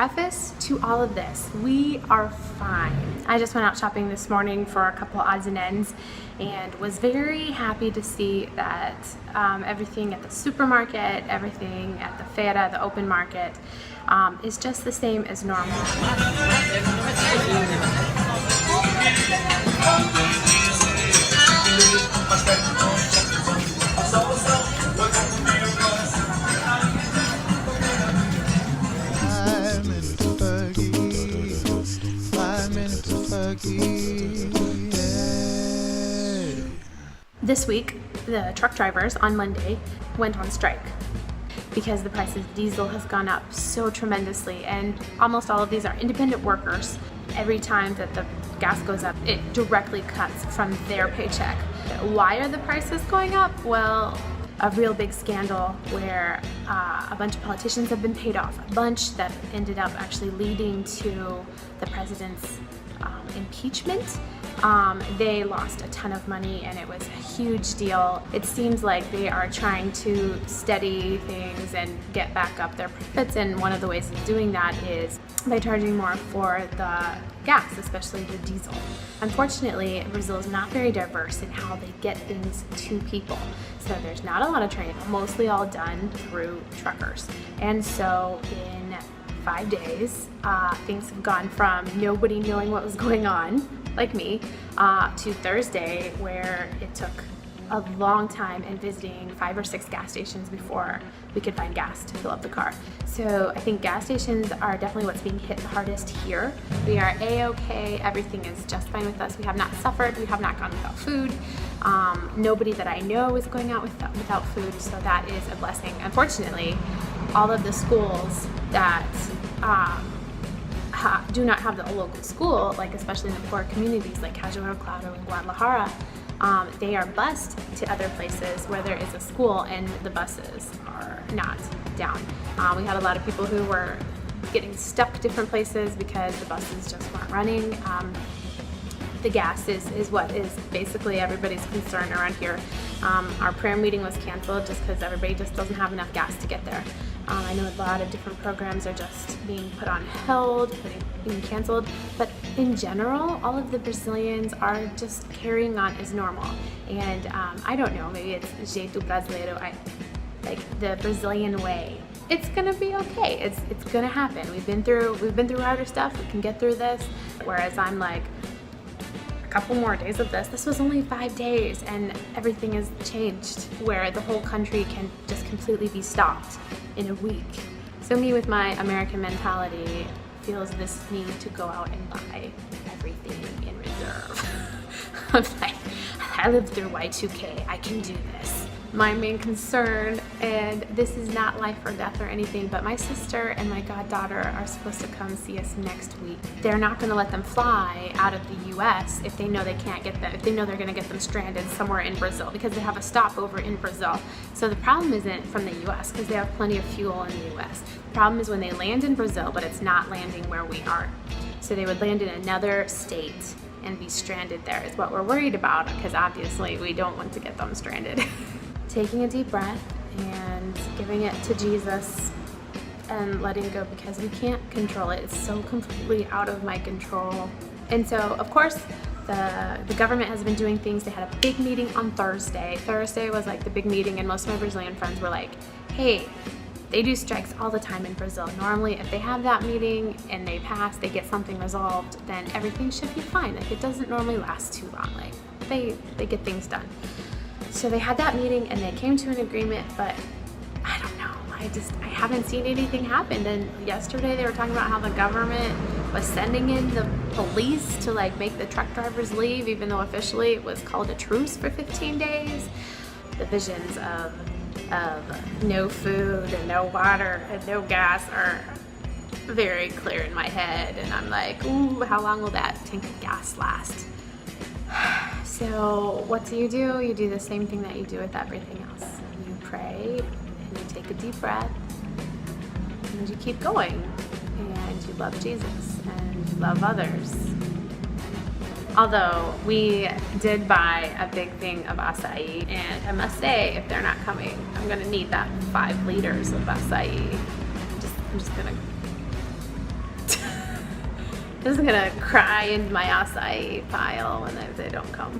preface to all of this, we are fine. I just went out shopping this morning for a couple odds and ends and was very happy to see that everything at the supermarket, everything at the feira, the open market, is just the same as normal. This week, the truck drivers on Monday went on strike because the price of diesel has gone up so tremendously, and almost all of these are independent workers. Every time that the gas goes up, it directly cuts from their paycheck. Why are the prices going up? Well, a real big scandal where a bunch of politicians have been paid off, a bunch that ended up actually leading to the president's impeachment. They lost a ton of money and it was a huge deal. It seems like they are trying to steady things and get back up their profits, and one of the ways of doing that is by charging more for the gas, especially the diesel. Unfortunately, Brazil is not very diverse in how they get things to people. So there's not a lot of training, mostly all done through truckers. And so in 5 days, things have gone from nobody knowing what was going on, like me, to Thursday, where it took a long time and visiting 5 or 6 gas stations before we could find gas to fill up the car. So I think gas stations are definitely what's being hit the hardest here. We are A-okay, everything is just fine with us. We have not suffered, we have not gone without food. Nobody that I know is going out without food, so that is a blessing. Unfortunately, all of the schools that do not have a local school, like especially in the poor communities like Cajueiro Claro and Guadalajara, they are bused to other places where there is a school and the buses are not down. We had a lot of people who were getting stuck different places because the buses just weren't running. The gas is what is basically everybody's concern around here. Our prayer meeting was canceled just because everybody just doesn't have enough gas to get there. I know a lot of different programs are just being put on hold, being canceled, but in general, all of the Brazilians are just carrying on as normal. And I don't know, maybe it's jeito brasileiro, like the Brazilian way. It's gonna be okay. It's gonna happen. We've been through harder stuff. We can get through this. Whereas I'm like, couple more days of this. This was only 5 days and everything has changed where the whole country can just completely be stopped in a week. So me with my American mentality feels this need to go out and buy everything in reserve. I'm like, I lived through Y2K, I can do this. My main concern, and this is not life or death or anything, but my sister and my goddaughter are supposed to come see us next week. They're not going to let them fly out of the US if they know they can't get them, if they know they're going to get them stranded somewhere in Brazil, because they have a stopover in Brazil. So the problem isn't from the US because they have plenty of fuel in the US. The problem is when they land in Brazil, but it's not landing where we are. So they would land in another state and be stranded there is what we're worried about, because obviously we don't want to get them stranded. Taking a deep breath and giving it to Jesus and letting go, because we can't control it. It's so completely out of my control. And so, of course, the government has been doing things. They had a big meeting on Thursday. Thursday was like the big meeting, and most of my Brazilian friends were like, hey, they do strikes all the time in Brazil. Normally, if they have that meeting and they pass, they get something resolved, then everything should be fine. Like, it doesn't normally last too long. Like, they get things done. So they had that meeting and they came to an agreement, but I don't know. I haven't seen anything happen. And yesterday they were talking about how the government was sending in the police to like make the truck drivers leave, even though officially it was called a truce for 15 days. The visions of no food and no water and no gas are very clear in my head. And I'm like, ooh, how long will that tank of gas last? So what do? You do the same thing that you do with everything else. You pray and you take a deep breath and you keep going, and you love Jesus and you love others. Although we did buy a big thing of acai, and I must say, if they're not coming, I'm gonna need that 5 liters of acai. I'm just gonna I'm just gonna cry in my acai pile when they don't come.